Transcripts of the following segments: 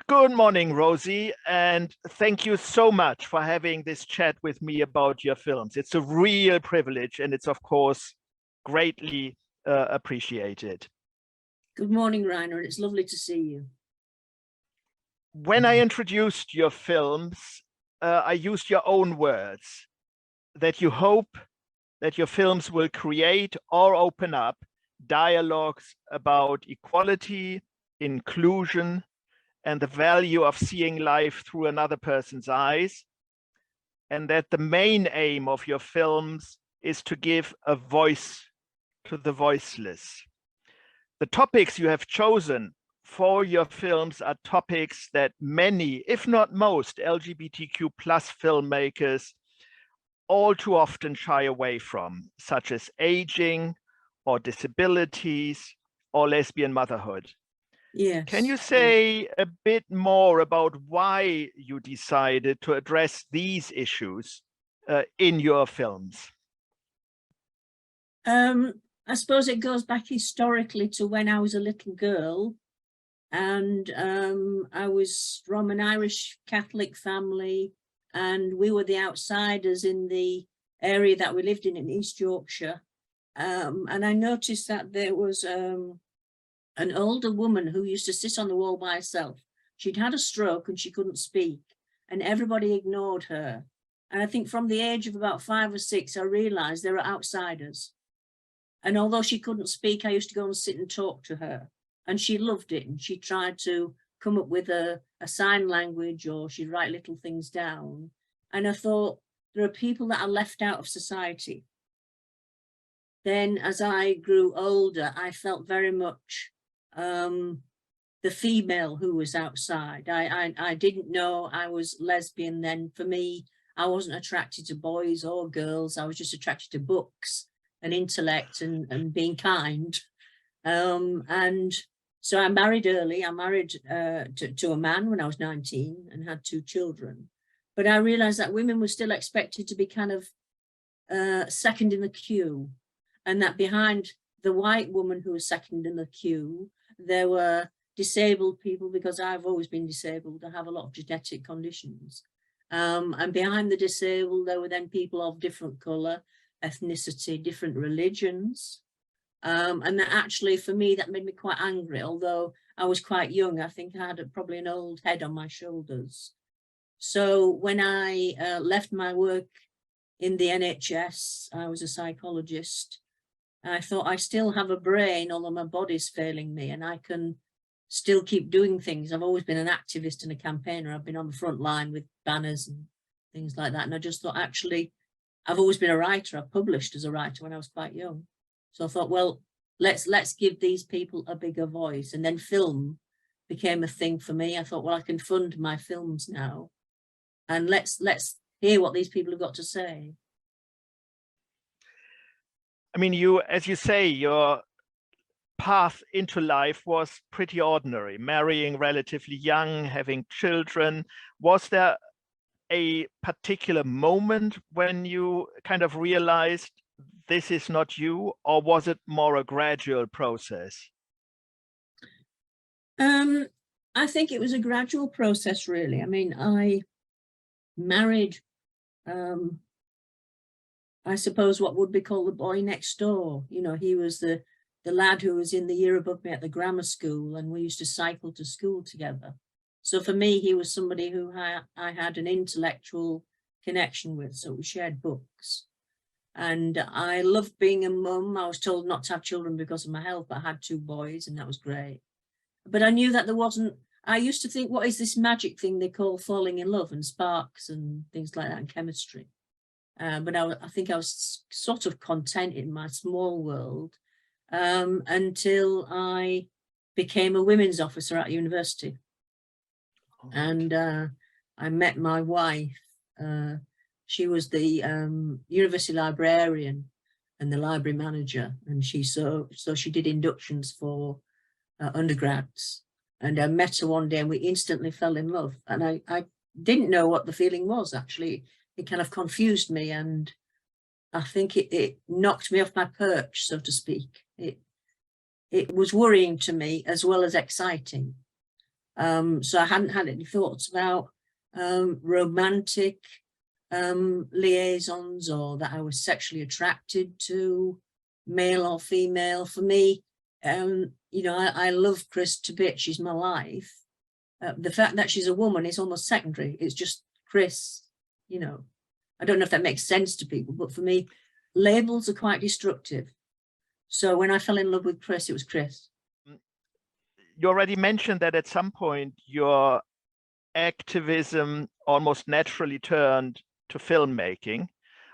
Good morning, Rosie, and thank you so much for having this chat with me about your films. It's a real privilege, and it's, of course, greatly appreciated. Good morning, Rainer. It's lovely to see you. When I introduced your films, I used your own words, that you hope that your films will create or open up dialogues about equality, inclusion, and the value of seeing life through another person's eyes, and that the main aim of your films is to give a voice to the voiceless. The topics you have chosen for your films are topics that many, if not most, LGBTQ+ filmmakers all too often shy away from, such as aging or disabilities or lesbian motherhood. Yes. Can you say a bit more about why you decided to address these issues in your films? I suppose it goes back historically to when I was a little girl, and I was from an Irish Catholic family, and we were the outsiders in the area that we lived in East Yorkshire. And I noticed that there was an older woman who used to sit on the wall by herself. She'd had a stroke and she couldn't speak, and everybody ignored her. And I think from the age of about 5 or 6, I realized there are outsiders. And although she couldn't speak, I used to go and sit and talk to her. And she loved it. And she tried to come up with a sign language, or she'd write little things down. And I thought, there are people that are left out of society. Then as I grew older, I felt very much the female who was outside. I didn't know I was lesbian then. For me, I wasn't attracted to boys or girls. I was just attracted to books and intellect and being kind. And so I married early. I married to a man when I was 19 and had 2 children. But I realized that women were still expected to be kind of second in the queue, and that behind the white woman who was second in the queue, there were disabled people, because I've always been disabled. I have a lot of genetic conditions. And behind the disabled, there were then people of different colour, ethnicity, different religions. And that actually, for me, that made me quite angry. Although I was quite young, I think I had probably an old head on my shoulders. So when I left my work in the NHS, I was a psychologist. I thought, I still have a brain, although my body's failing me, and I can still keep doing things. I've always been an activist and a campaigner. I've been on the front line with banners and things like that. And I just thought, actually, I've always been a writer. I published as a writer when I was quite young. So I thought, well, let's give these people a bigger voice. And then film became a thing for me. I thought, well, I can fund my films now, and let's hear what these people have got to say. I mean, as you say, your path into life was pretty ordinary, marrying relatively young, having children. Was there a particular moment when you kind of realized this is not you, or was it more a gradual process? I think it was a gradual process, really. I mean, I married, I suppose, what would be called the boy next door. You know, he was the lad who was in the year above me at the grammar school, and we used to cycle to school together. So for me, he was somebody who I had an intellectual connection with, so we shared books. And I loved being a mum. I was told not to have children because of my health, but I had 2 boys, and that was great. But I knew that there wasn't, I used to think, what is this magic thing they call falling in love and sparks and things like that in chemistry? But I think I was sort of content in my small world until I became a women's officer at university. Oh, and I met my wife. She was the university librarian and the library manager, and so she did inductions for undergrads. And I met her one day, and we instantly fell in love. And I didn't know what the feeling was, actually. It kind of confused me, and I think it knocked me off my perch, so to speak. It was worrying to me as well as exciting. So I hadn't had any thoughts about romantic liaisons, or that I was sexually attracted to male or female. For me, you know, I love Chris to bits. She's my life. The fact that she's a woman is almost secondary. It's just Chris, you know. I don't know if that makes sense to people, but for me, labels are quite destructive. So when I fell in love with Chris, it was Chris. You already mentioned that at some point your activism almost naturally turned to filmmaking,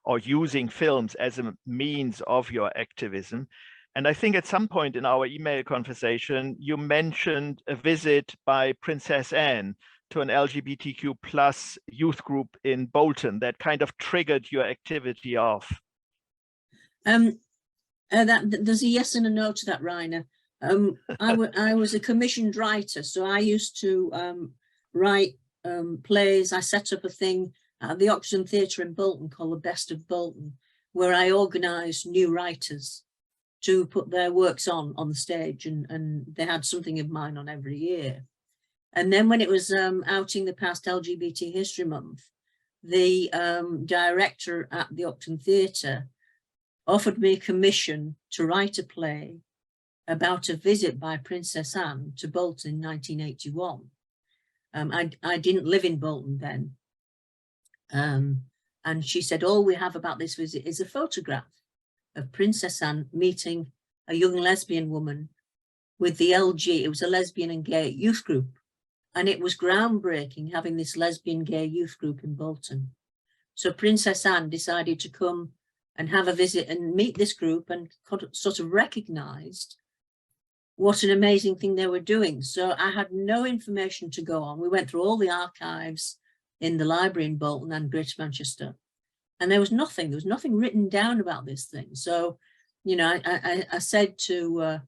or using films as a means of your activism. And I think at some point in our email conversation, you mentioned a visit by Princess Anne to an LGBTQ plus youth group in Bolton that kind of triggered your activity off. There's a yes and a no to that, Rainer. I was a commissioned writer, so I used to write plays. I set up a thing at the Oxford Theatre in Bolton called The Best of Bolton, where I organised new writers to put their works on the stage, and they had something of mine on every year. And then when it was outing the past LGBT History Month, the director at the Oxford Theatre offered me a commission to write a play about a visit by Princess Anne to Bolton in 1981. I didn't live in Bolton then. And she said, all we have about this visit is a photograph of Princess Anne meeting a young lesbian woman with the LG. It was a lesbian and gay youth group. And it was groundbreaking having this lesbian gay youth group in Bolton. So Princess Anne decided to come and have a visit and meet this group, and sort of recognized what an amazing thing they were doing. So I had no information to go on. We went through all the archives in the library in Bolton and Greater Manchester, and there was nothing written down about this thing. So, you know, I said to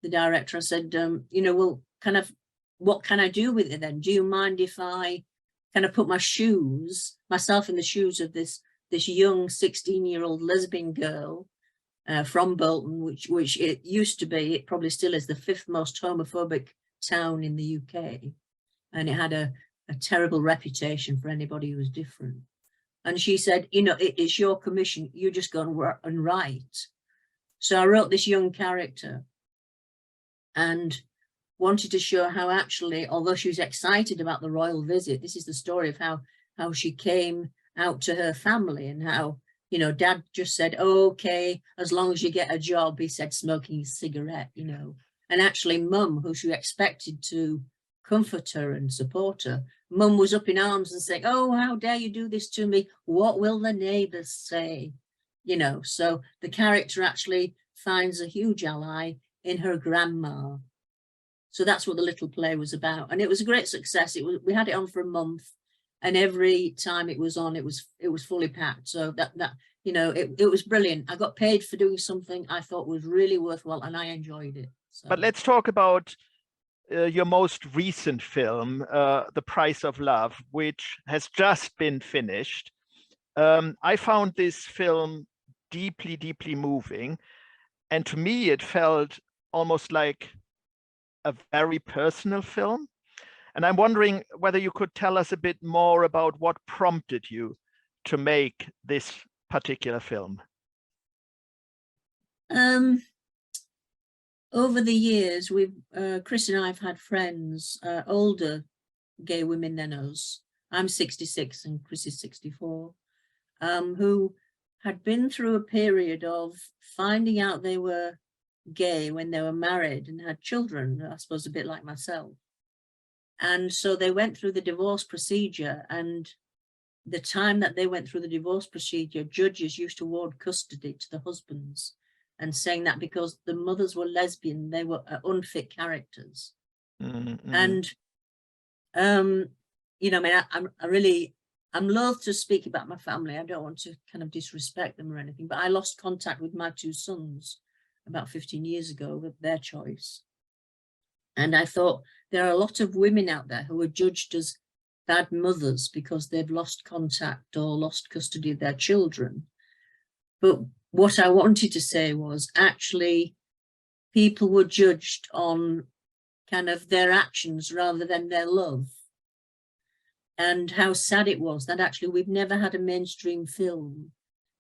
the director, I said, you know, well, kind of, what can I do with it then? Do you mind if I kind of put myself in the shoes of this young 16-year-old lesbian girl from Bolton, which it used to be, it probably still is, the 5th most homophobic town in the UK. And it had a terrible reputation for anybody who was different. And she said, you know, it's your commission, you just go and write. So I wrote this young character and wanted to show how actually, although she was excited about the royal visit, this is the story of how she came out to her family, and how, you know, Dad just said, oh, okay, as long as you get a job, he said, smoking a cigarette, you know. And actually Mum, who she expected to comfort her and support her, Mum was up in arms and saying, oh, how dare you do this to me? What will the neighbours say? You know, so the character actually finds a huge ally in her grandma. So that's what the little play was about. And it was a great success. We had it on for a month, and every time it was on, it was fully packed. So that you know, it was brilliant. I got paid for doing something I thought was really worthwhile, and I enjoyed it. So. But let's talk about your most recent film, The Price of Love, which has just been finished. I found this film deeply, deeply moving. And to me, it felt almost like a very personal film. And I'm wondering whether you could tell us a bit more about what prompted you to make this particular film. Over the years, Chris and I have had friends, older gay women than us. I'm 66 and Chris is 64, who had been through a period of finding out they were gay when they were married and had children, I suppose a bit like myself. And so they went through the divorce procedure, and the time that they went through the divorce procedure, judges used to award custody to the husbands, and saying that because the mothers were lesbian, they were unfit characters. Mm-hmm. And, you know, I mean, I'm loath to speak about my family. I don't want to kind of disrespect them or anything, but I lost contact with my 2 sons about 15 years ago with their choice. And I thought, there are a lot of women out there who are judged as bad mothers because they've lost contact or lost custody of their children. But what I wanted to say was, actually, people were judged on kind of their actions rather than their love. And how sad it was that actually we've never had a mainstream film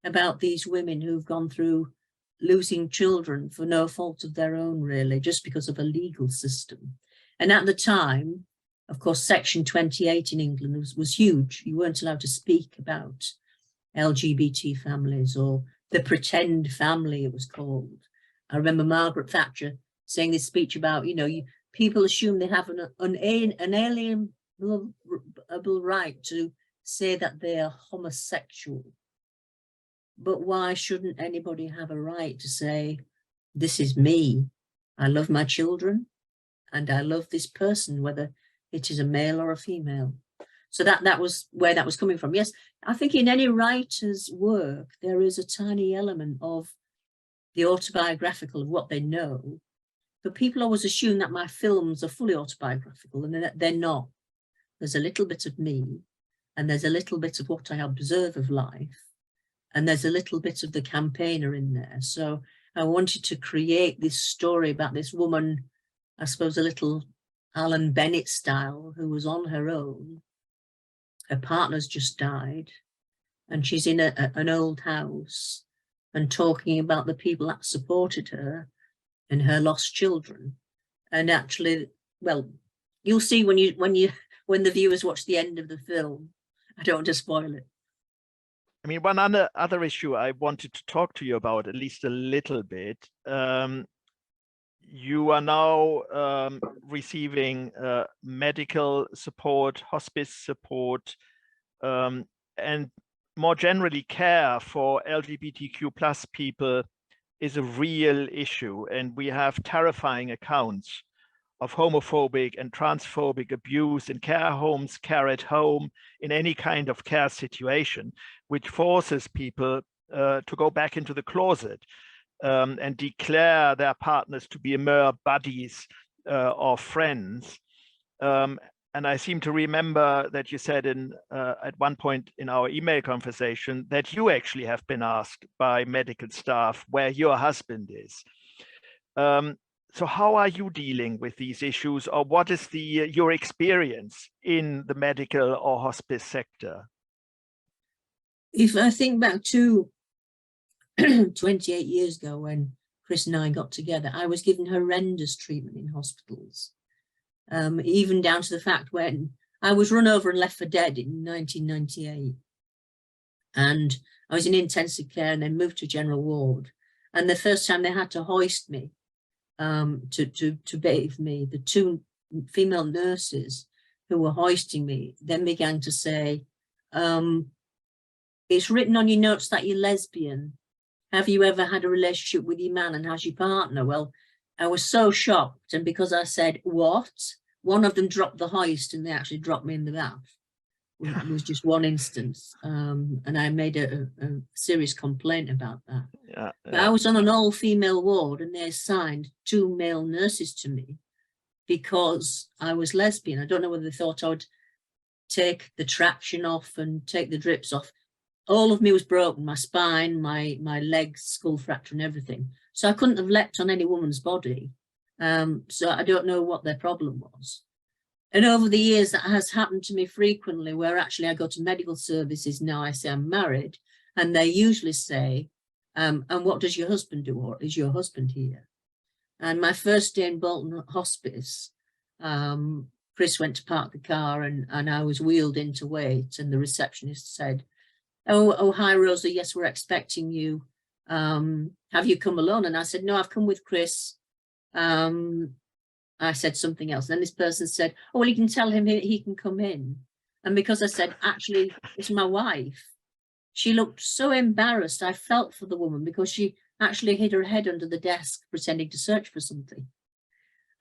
about these women who've gone through losing children for no fault of their own, really, just because of a legal system. And at the time, of course, Section 28 in England was huge. You weren't allowed to speak about LGBT families, or the pretend family, it was called. I remember Margaret Thatcher saying this speech about, people assume they have an inalienable right to say that they are homosexual. But why shouldn't anybody have a right to say, this is me, I love my children, and I love this person, whether it is a male or a female? So that was where that was coming from. Yes, I think in any writer's work, there is a tiny element of the autobiographical of what they know. But people always assume that my films are fully autobiographical, and they're not. There's a little bit of me, and there's a little bit of what I observe of life, and there's a little bit of the campaigner in there. So I wanted to create this story about this woman, I suppose a little Alan Bennett style, who was on her own. Her partner's just died, and she's in an old house and talking about the people that supported her and her lost children. And actually, well, you'll see when the viewers watch the end of the film. I don't want to spoil it. I mean, one other issue I wanted to talk to you about, at least a little bit. You are now receiving medical support, hospice support, and more generally care for LGBTQ plus people is a real issue. And we have terrifying accounts of homophobic and transphobic abuse in care homes, care at home, in any kind of care situation, which forces people to go back into the closet and declare their partners to be mere buddies or friends. And I seem to remember that you said at one point in our email conversation that you actually have been asked by medical staff where your husband is. So how are you dealing with these issues, or what is your experience in the medical or hospice sector? If I think back to 28 years ago when Chris and I got together, I was given horrendous treatment in hospitals, even down to the fact when I was run over and left for dead in 1998. And I was in intensive care and then moved to general ward. And the first time they had to hoist me, to bathe me, the two female nurses who were hoisting me then began to say, it's written on your notes that you're lesbian. Have you ever had a relationship with your man, and how's your partner? Well, I was so shocked. And because I said, what? One of them dropped the hoist and they actually dropped me in the bath. It was just one instance. And I made a serious complaint about that. Yeah. But I was on an all-female ward and they assigned 2 male nurses to me because I was lesbian. I don't know whether they thought I would take the traction off and take the drips off. All of me was broken, my spine, my legs, skull fracture and everything. So I couldn't have leapt on any woman's body. So I don't know what their problem was. And over the years, that has happened to me frequently, where actually I go to medical services now, I say I'm married, and they usually say, and what does your husband do, or is your husband here? And my first day in Bolton Hospice, Chris went to park the car and I was wheeled in to wait, and the receptionist said, oh, hi, Rosie, yes, we're expecting you. Have you come alone? And I said, no, I've come with Chris. I said something else. And then this person said, oh, well, you can tell him he can come in. And because I said, actually, it's my wife, she looked so embarrassed. I felt for the woman because she actually hid her head under the desk pretending to search for something.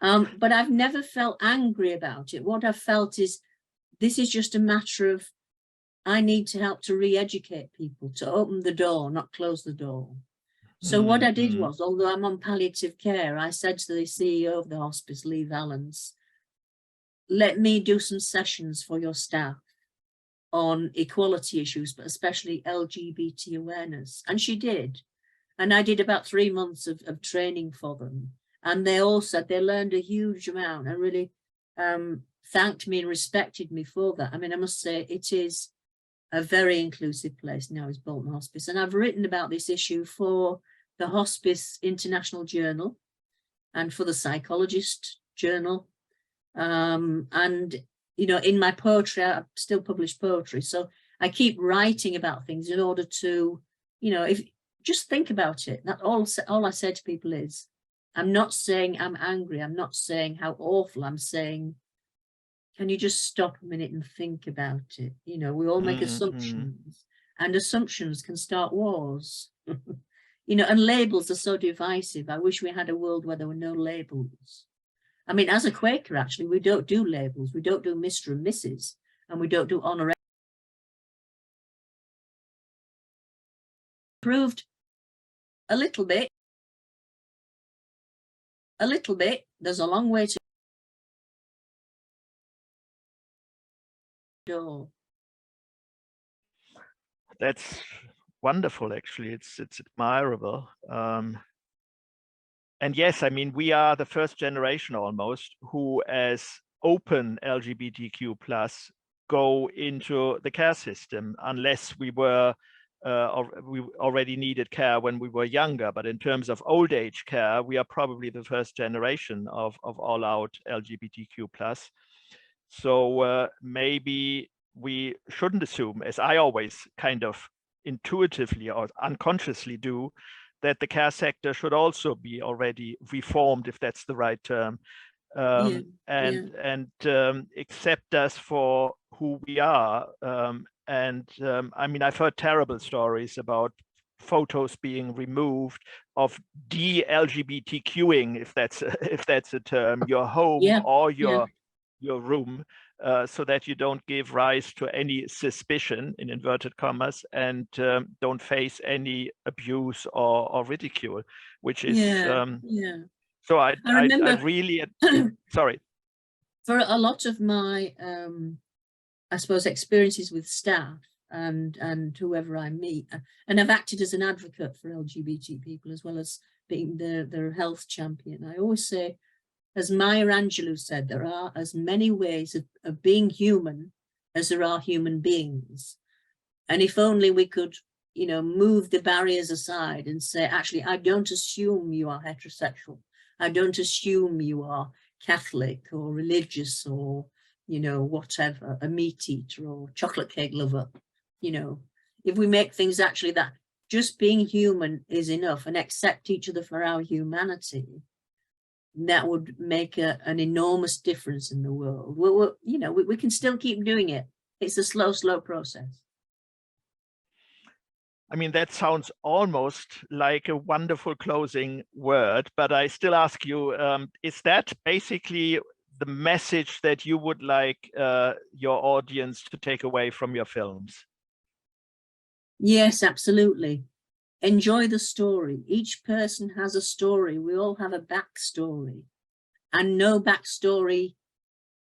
But I've never felt angry about it. What I've felt is this is just a matter of I need to help to re-educate people, to open the door, not close the door. So what I did was, although I'm on palliative care, I said to the CEO of the hospice, Lee Valance, let me do some sessions for your staff on equality issues, but especially LGBT awareness. And she did. And I did about 3 months of training for them. And they all said they learned a huge amount and really thanked me and respected me for that. I mean, I must say it is a very inclusive place now, is Bolton Hospice. And I've written about this issue for the Hospice International Journal and for the Psychologist Journal. And, you know, in my poetry, I still publish poetry. So I keep writing about things in order to, you know, if just think about it. That all I say to people is, I'm not saying I'm angry. I'm not saying how awful. I'm saying, can you just stop a minute and think about it? You know, we all make assumptions, and assumptions can start wars. You know, and labels are so divisive. I wish we had a world where there were no labels. I mean, as a Quaker, actually, we don't do labels. We don't do Mr. and Mrs. And we don't do honour. Improved a little bit. A little bit. There's a long way to go. That's wonderful, actually. It's admirable. And yes, I mean, we are the first generation almost who, as open LGBTQ plus, go into the care system, unless we were we already needed care when we were younger. But in terms of old age care, we are probably the first generation of all out LGBTQ plus. So maybe we shouldn't assume, as I always kind of intuitively or unconsciously do, that the care sector should also be already reformed, if that's the right term, and accept us for who we are. I mean, I've heard terrible stories about photos being removed of de-LGBTQing, if that's a term, your home or your room, so that you don't give rise to any suspicion, in inverted commas, and don't face any abuse or ridicule, which is so I really sorry. For a lot of my I suppose experiences with staff and whoever I meet, and I've acted as an advocate for LGBT people as well as being their health champion, I always say, as Maya Angelou said, there are as many ways of being human as there are human beings. And if only we could, you know, move the barriers aside and say, actually, I don't assume you are heterosexual. I don't assume you are Catholic or religious or, you know, whatever, a meat eater or chocolate cake lover. You know, if we make things actually that just being human is enough and accept each other for our humanity, that would make an enormous difference in the world. You know, we can still keep doing it. It's a slow process. I mean, that sounds almost like a wonderful closing word, but I still ask you, is that basically the message that you would like your audience to take away from your films? Yes, absolutely. Enjoy the story. Each person has a story. We all have a backstory, and no backstory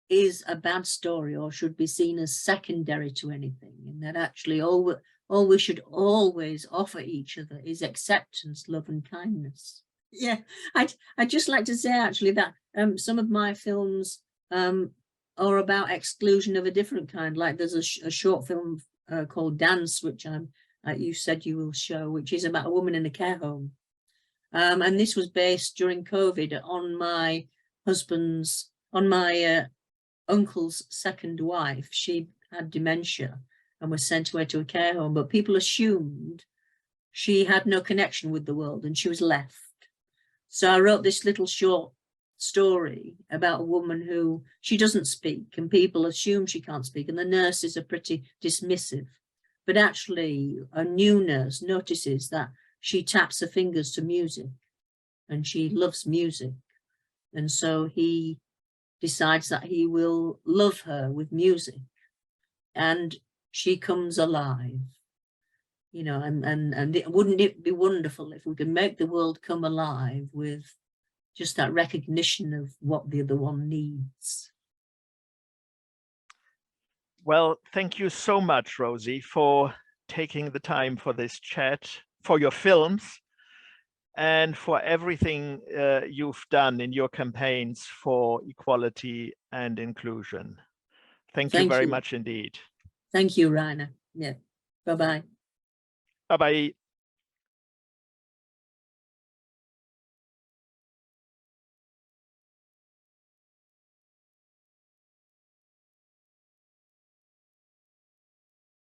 is a bad story or should be seen as secondary to anything. And that actually all we should always offer each other is acceptance, love, and kindness. Yeah, I'd just like to say actually that some of my films are about exclusion of a different kind. Like there's a short film called Dance, which you said you will show, which is about a woman in a care home. And this was based during COVID on my uncle's second wife. She had dementia and was sent away to a care home, but people assumed she had no connection with the world and she was left. So I wrote this little short story about a woman who, she doesn't speak and people assume she can't speak, and the nurses are pretty dismissive. But actually, a new nurse notices that she taps her fingers to music and she loves music. And so he decides that he will love her with music. And she comes alive, you know, and wouldn't it be wonderful if we could make the world come alive with just that recognition of what the other one needs? Well, thank you so much, Rosie, for taking the time for this chat, for your films. and for everything you've done in your campaigns for equality and inclusion. Thank you very much indeed. Thank you, Rainer. Yeah. Bye-bye. Bye-bye.